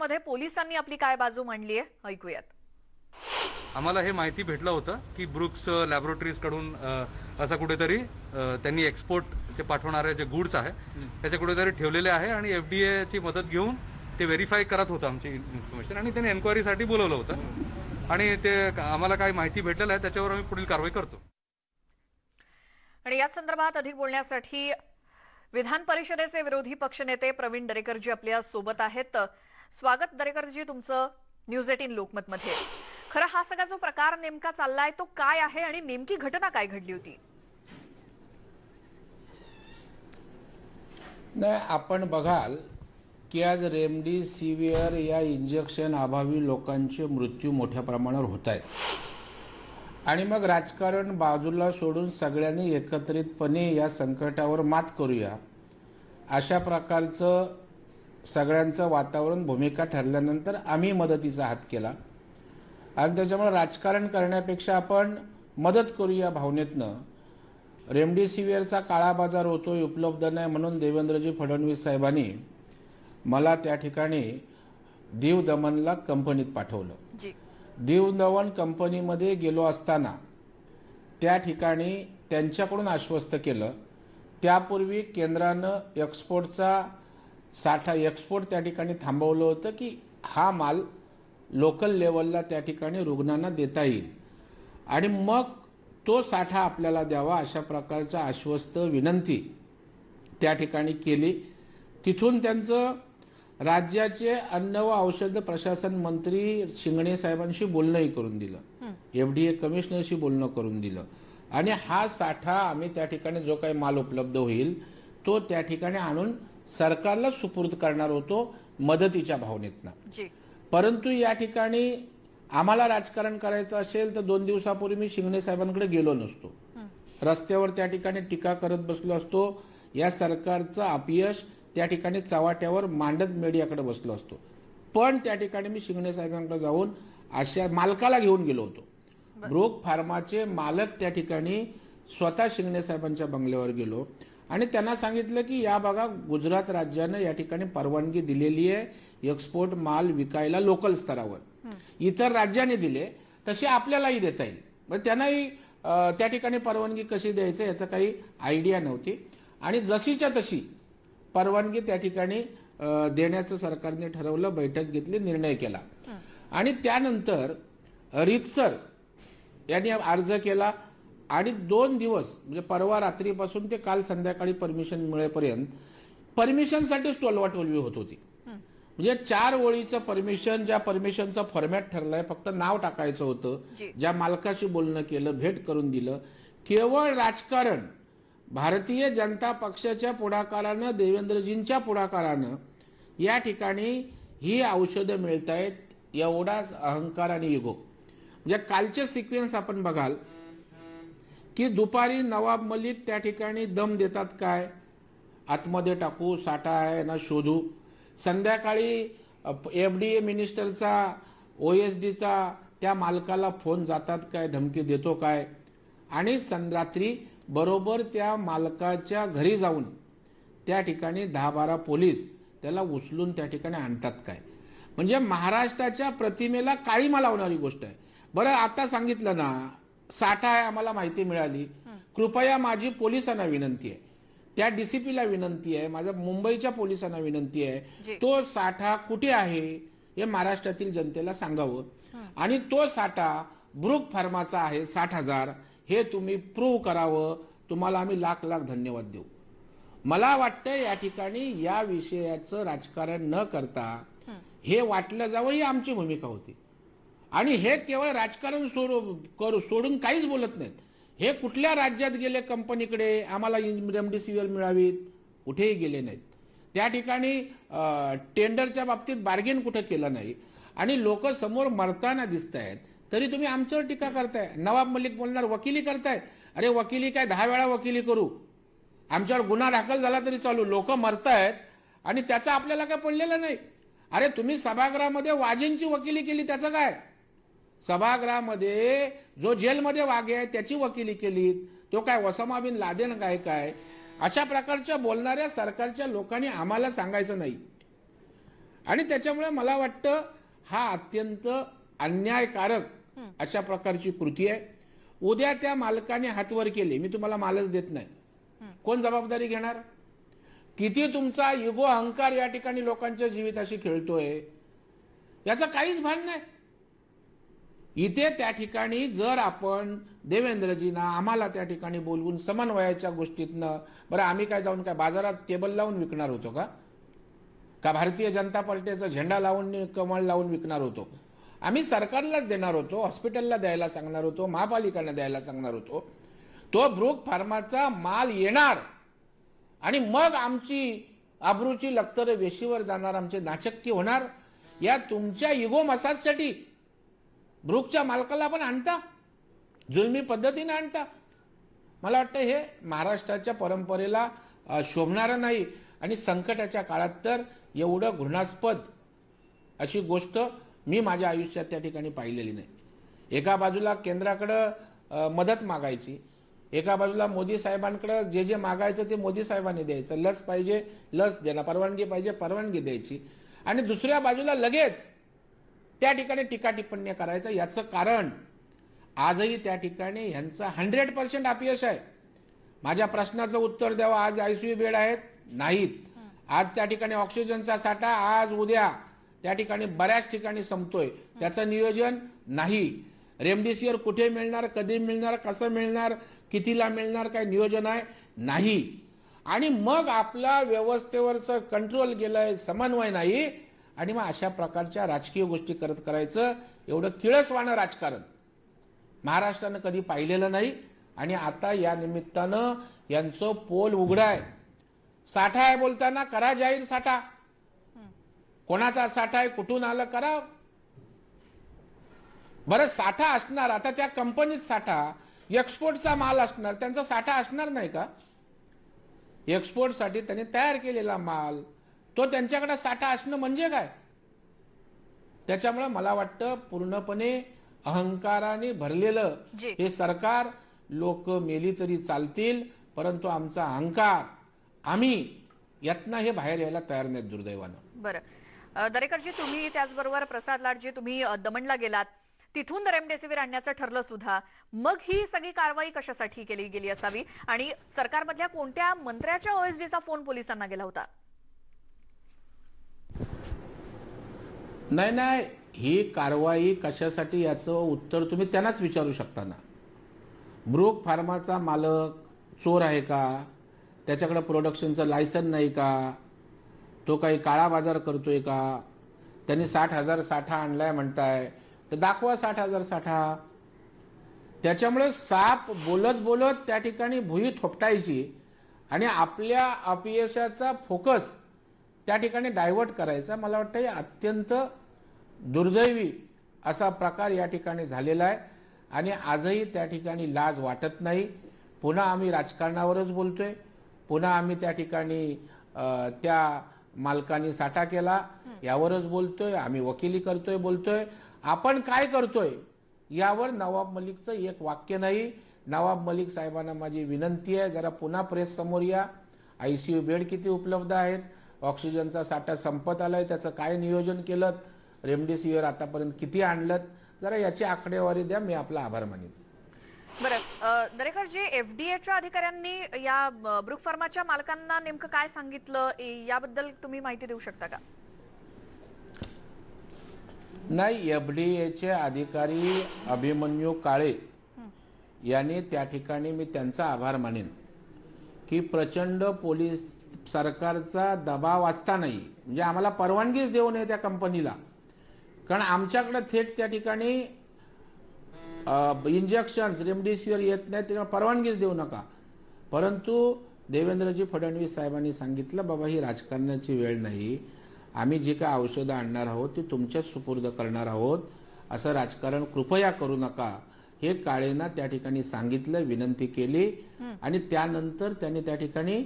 केसमध्ये पोलिसांनी आपली काय बाजू मांडली आहे ऐकूयात। आम्हाला हे माहिती भेटलं होतं की ब्रुक्स लॅबोरेटरीज कडून असं कुठेतरी त्यांनी एक्सपोर्ट ते पाठवणारे जे गुड्स आहे त्याचे कुठेतरी ठेवलेले आहे आणि FDA ची मदत घेऊन ते व्हेरीफाय करत होतं आमची इन्फॉर्मेशन आणि त्यांनी एन्क्वायरीसाठी बोलवलं होतं आणि ते आम्हाला काय माहिती भेटलेलं आहे त्याच्यावर आम्ही पुढील कारवाई करतो। आणि या संदर्भात अधिक बोलण्यासाठी विधान परिषदेचे विरोधी पक्षनेते प्रवीण दरेकरजी आपल्या सोबत आहेत। स्वागत दरेकरजी तुमचं न्यूज 18 लोकमत मध्ये। खरं हा सगळा जो प्रकार नेमका चाललाय तो काय आहे आणि नेमकी घटना काय घडली होती? नाही, आपण बघाल की आज रेमडेसिविर या इंजेक्शन अभावी लोकांचे मृत्यू मोठ्या प्रमाणावर होत आहेत आणि मग राजकारण बाजूला सोडून सगळ्यांनी एकत्रितपणे या संकटावर मात करूया अशा प्रकारचं सगळ्यांचं वातावरण भूमिका ठरल्यानंतर आम्ही मदतीचा हात केला आणि त्याच्यामुळे राजकारण करण्यापेक्षा आपण मदत करूया भावनेतनं। रेमडेसिविरचा काळा बाजार होतोय, उपलब्ध नाही म्हणून देवेंद्रजी फडणवीस साहेबांनी मला त्या ठिकाणी दीव दमनला कंपनीत पाठवलं। दीव दमन कंपनीमध्ये गेलो असताना त्या ठिकाणी त्यांच्याकडून आश्वस्त केलं, त्यापूर्वी केंद्रानं एक्सपोर्टचा साठा एक्सपोर्ट त्या ठिकाणी थांबवलं होतं की हा माल लोकल लेवलला त्या ठिकाणी रुग्णांना देता येईल आणि मग तो साठा आपल्याला द्यावा अशा प्रकारचा आश्वस्त विनंती त्या ठिकाणी केली। तिथून त्यांचं राज्याचे अन्न व औषध प्रशासन मंत्री शिंगणे साहेबांशी बोलणंही करून दिलं, FDA कमिशनरशी बोलणं करून दिलं आणि हा साठा आम्ही त्या ठिकाणी जो काही माल उपलब्ध होईल तो त्या ठिकाणी आणून सरकारला सुपूर्द करणार होतो मदतीच्या भावनेतनं। परंतु या ठिकाणी आम्हाला राजकारण करायचं असेल तर 2 दिवसापूर्वी मी शिंगणे साहेबांकडे गेलो नसतो, रस्त्यावर त्या ठिकाणी टीका करत बसलो असतो, या सरकारचं अपयश त्या ठिकाणी चव्हाट्यावर मांडत मीडियाकडे बसलो असतो। पण त्या ठिकाणी मी शिंगणे साहेबांकडे जाऊन अशा मालकाला घेऊन गेलो होतो, ब्रूक फार्माचे मालक त्या ठिकाणी स्वतः शिंगणे साहेबांच्या बंगल्यावर गेलो आणि त्यांना सांगितलं की या बघा गुजरात राज्यानं या ठिकाणी परवानगी दिलेली आहे एक्सपोर्ट माल विकायला लोकल स्तरावर, इतर राज्याने दिले तसे आपल्यालाही देता येईल। मग त्यांनाही त्या ठिकाणी परवानगी कशी द्यायचं याचं काही आयडिया नव्हती आणि जशीच्या तशी परवानगी त्या ठिकाणी देण्याचं सरकारने ठरवलं, बैठक घेतली, निर्णय केला आणि त्यानंतर रीतसर यांनी अर्ज केला आणि 2 दिवस म्हणजे परवा रात्रीपासून ते काल संध्याकाळी परमिशन मिळेपर्यंत परमिशनसाठी टोलवाटोलवी होत होती। म्हणजे 4 ओळीचं परमिशन, ज्या परमिशनचा फॉर्मॅट ठरलाय, फक्त नाव टाकायचं होतं, ज्या मालकाशी बोलणं केलं, भेट करून दिलं, केवळ राजकारण भारतीय जनता पक्षाच्या पुढाकारानं, देवेंद्रजींच्या पुढाकारानं या ठिकाणी ही औषधं मिळत आहेत एवढाच अहंकार आणि इगो। म्हणजे कालचे सिक्वेन्स आपण बघाल की दुपारी नवाब मलिक त्या ठिकाणी दम देतात, काय आतमध्ये टाकू, साठा आहे ना शोधू, संध्याकाळी FDA मिनिस्टरचा OSDचा त्या मालकाला फोन जातात काय, धमकी देतो काय आणि रात्री बरोबर त्या मालकाच्या घरी जाऊन त्या ठिकाणी 10-12 पोलीस त्याला उचलून त्या ठिकाणी आणतात काय। म्हणजे महाराष्ट्राच्या प्रतिमेला काळीमा लावणारी गोष्ट आहे। बरं, आता सांगितलं ना साठा आहे, आम्हाला माहिती मिळाली, कृपया माझी पोलिसांना विनंती आहे, त्या DCPला विनंती आहे, माझ्या मुंबईच्या पोलिसांना विनंती आहे, तो साठा कुठे आहे हे महाराष्ट्रातील जनतेला सांगावं आणि तो साठा ब्रूक फार्माचा आहे 60,000 हे तुम्ही प्रूव्ह करावं, तुम्हाला आम्ही लाख लाख धन्यवाद देऊ। मला वाटतं या ठिकाणी या विषयाचं राजकारण न करता हे वाटलं जावं ही आमची भूमिका होती आणि हे केवळ राजकारण सोडून काहीच बोलत नाहीत। हे कुठल्या राज्यात गेले कंपनीकडे आम्हाला रेमडेसिविर मिळावीत, कुठेही गेले नाहीत। त्या ठिकाणी टेंडरच्या बाबतीत बार्गेन कुठे केलं नाही आणि लोक समोर मरताना दिसत आहेत तरी तुम्ही आमच्यावर टीका करताय। नवाब मलिक बोलणार वकिली करताय, अरे वकिली काय 10 वेळा वकिली करू, आमच्यावर गुन्हा दाखल झाला तरी चालू, लोक मरतायत आणि त्याचा आपल्याला काय पडलेलं नाही। अरे तुम्ही सभागृहामध्ये वाजेंची वकिली केली, त्याचं काय? सभागृहामध्ये जो जेलमध्ये वागे आहे त्याची वकिली केली, तो काय ओसामा बिन लादेन काय? अशा प्रकारच्या बोलणाऱ्या सरकारच्या लोकांनी आम्हाला सांगायचं नाही। आणि त्याच्यामुळे मला वाटतं हा अत्यंत अन्यायकारक अशा प्रकारची कृती आहे. उद्या त्या मालकाने हातवर केले, मी तुम्हाला मालच देत नाही, कोण जबाबदारी घेणार? किती तुमचा इगो अहंकार या ठिकाणी लोकांच्या जीविताशी खेळतोय याचं काहीच भान नाही. इथे त्या ठिकाणी जर आपण देवेंद्रजींना आम्हाला त्या ठिकाणी बोलवून समन्वयाच्या गोष्टीतनं, बरं आम्ही काय जाऊन काय बाजारात टेबल लावून विकणार होतो का भारतीय जनता पार्टीचा झेंडा लावून कमळ लावून विकणार होतो? आम्ही सरकारलाच देणार होतो, हॉस्पिटलला द्यायला सांगणार होतो, महापालिकांना द्यायला सांगणार होतो. तो ब्रूक फार्माचा माल येणार आणि मग आमची आबरूची लक्तर वेशीवर जाणार, आमचे नाचक्की होणार. या तुमच्या इगो मसाजसाठी ब्रूकच्या मालकाला पण आणता, जुलमी पद्धतीने आणता. मला वाटतं हे महाराष्ट्राच्या परंपरेला शोभणारं नाही. आणि संकटाच्या काळात तर एवढं घृणास्पद अशी गोष्ट मी माझ्या आयुष्यात त्या ठिकाणी पाहिलेली नाही. एका बाजूला केंद्राकडं मदत मागायची, एका बाजूला मोदी साहेबांकडे जे जे मागायचं ते मोदी साहेबांनी द्यायचं. लस पाहिजे लस देणं, परवानगी पाहिजे परवानगी द्यायची. आणि दुसऱ्या बाजूला लगेच त्या ठिकाणी टीका टिप्पणी करायचं. याचं कारण आजही त्या ठिकाणी यांचा 100% अपयश आहे. माझ्या प्रश्नाचं उत्तर द्यावं. आज आयसीयू बेड आहेत? नाहीत. आज त्या ठिकाणी ऑक्सिजनचा साठा आज उद्या त्या ठिकाणी बऱ्याच ठिकाणी संपतोय, त्याचं नियोजन नाही. रेमडेसिवीर कुठे मिळणार, कधी मिळणार, कसं मिळणार, कितीला मिळणार, काय नियोजन आहे? नाही. आणि मग आपला व्यवस्थेवरचं कंट्रोल गेलंय, समन्वय नाही. आणि मग अशा प्रकारच्या राजकीय गोष्टी करत करायचं, एवढं किळसवाणं राजकारण महाराष्ट्रानं कधी पाहिलेलं नाही. आणि आता या निमित्तानं यांचं पोल उघडाय. साठा आहे बोलताना करा जाहीर साठा. कोणाचा साठा आहे, कुठून आलं, करा. बरं साठा असणार, आता त्या कंपनीत साठा, एक्सपोर्टचा माल असणार, त्यांचा साठा असणार नाही का? एक्सपोर्टसाठी त्यांनी तयार केलेला माल, तो त्यांच्याकडे साठा असणं म्हणजे काय? त्याच्यामुळे मला वाटतं पूर्णपणे अहंकाराने भरलेलं हे सरकार. लोक मेली तरी चालतील, परंतु आमचा अहंकार, आम्ही यातनं हे बाहेर यायला तयार नाहीत दुर्दैवानं. बरं दरेकरजी, तुम्ही त्याचबरोबर प्रसाद लाडजी तुम्ही दमणला गेलात, तिथून रेमडेसिवीर आणण्याचं ठरलं सुद्धा. मग ही सगळी कारवाई कशासाठी केली गेली असावी आणि सरकारमधल्या कोणत्या मंत्र्याच्या ओएसडीचा फोन पोलिसांना गेला होता? नाही, ही कारवाई कशासाठी याचं उत्तर तुम्ही त्यांनाच विचारू शकता ना. ब्रूक फार्माचा मालक चोर आहे का? त्याच्याकडे प्रोडक्शनचं लायसन नाही का? तो काही काळा बाजार करतोय का? त्यांनी 60,000 साठा आणलाय म्हणताय, तर दाखवा 60,000 साठा. त्याच्यामुळे साप बोलत बोलत त्या ठिकाणी भुई थोपटायची आणि आपल्या अपयशाचा फोकस त्या ठिकाणी डायव्हर्ट करायचा. मला वाटतं हे अत्यंत दुर्दैवी असा प्रकार या ठिकाणी झालेला आहे. आणि आजही त्या ठिकाणी लाज वाटत नाही. पुन्हा आम्ही राजकारणावरच बोलतोय, पुन्हा आम्ही त्या ठिकाणी त्या मालकांनी साठा केला यावरच बोलतोय, आम्ही वकिली करतोय, बोलतोय. आपण काय करतोय यावर नवाब मलिकचं एक वाक्य नाही. नवाब मलिक साहेबांना माझी विनंती आहे, जरा पुन्हा प्रेस समोर या. आयसीयू बेड किती उपलब्ध आहेत, ऑक्सिजनचा साठा संपत आलाय, त्याचं काय नियोजन केलं, रेमडेसिवीर आतापर्यंत किती आणलं, जरा याची आकडेवारी द्या. मी आपला आभार मानेन. बरं दरेकरजी, एफडीएच्या अधिकाऱ्यांनी या ब्रूक फार्माच्या मालकांना नेमकं काय सांगितलं याबद्दल तुम्ही माहिती देऊ शकता का? नाही, एफडीएचे अधिकारी अभिमन्यू काळे यांनी त्या ठिकाणी मी त्यांचा आभार मानेन की प्रचंड पोलीस सरकारचा दबाव असतानाही, म्हणजे आम्हाला परवानगीच देऊ नये त्या कंपनीला, कारण आमच्याकडे थेट त्या ठिकाणी इंजेक्शन्स रेमडेसिवीर येत नाही, तेव्हा परवानगीच देऊ नका. परंतु देवेंद्रजी फडणवीस साहेबांनी सांगितलं, बाबा ही राजकारणाची वेळ नाही, आम्ही जी काय औषधं आणणार आहोत ती तुमच्याच सुपूर्द करणार आहोत, असं राजकारण कृपया करू नका, हे काळेंना त्या ठिकाणी सांगितलं, विनंती केली. आणि त्यानंतर त्यांनी त्या ठिकाणी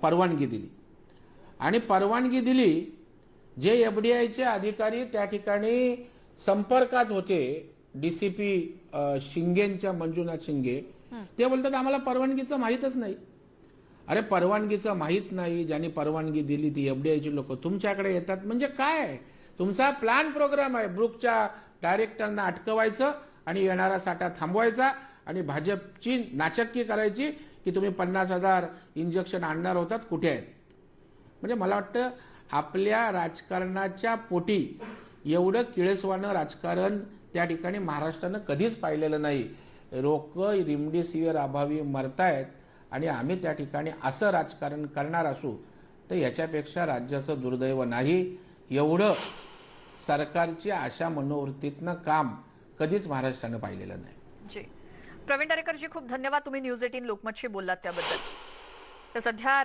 परवानगी दिली. आणि परवानगी दिली, जे एफडीआयचे अधिकारी त्या ठिकाणी संपर्कात होते डीसीपी शिंगेंच्या, मंजुनाथ शिंगे, ते बोलतात आम्हाला परवानगीचं माहीतच नाही. अरे परवानगीचं माहीत नाही, ज्यांनी परवानगी दिली ती एफडीआयची लोक तुमच्याकडे येतात म्हणजे काय? तुमचा प्लॅन प्रोग्राम आहे ब्रुकच्या डायरेक्टरना अटकवायचं आणि येणारा साठा थांबवायचा आणि भाजपची नाचक्की करायची की तुम्ही 50,000 इंजेक्शन आणणार होतात, कुठे आहेत? म्हणजे मला वाटतं आपल्या राजकारणाच्या पोटी एवढं किळसवाणं राजकारण त्या ठिकाणी महाराष्ट्रानं कधीच पाहिलेलं नाही. लोक रेमडेसिवीर अभावी मरतायत आणि आम्ही त्या ठिकाणी असं राजकारण करणार असू तर याच्यापेक्षा राज्याचं दुर्दैव नाही. एवढं सरकारच्या अशा मनोवृत्तीतनं काम कधीच महाराष्ट्रानं पाहिलेलं नाही. जी प्रवीण दरेकरजी खूप धन्यवाद, तुम्ही न्यूज 18 लोकमतशी बोललात त्याबद्दल. तर सध्या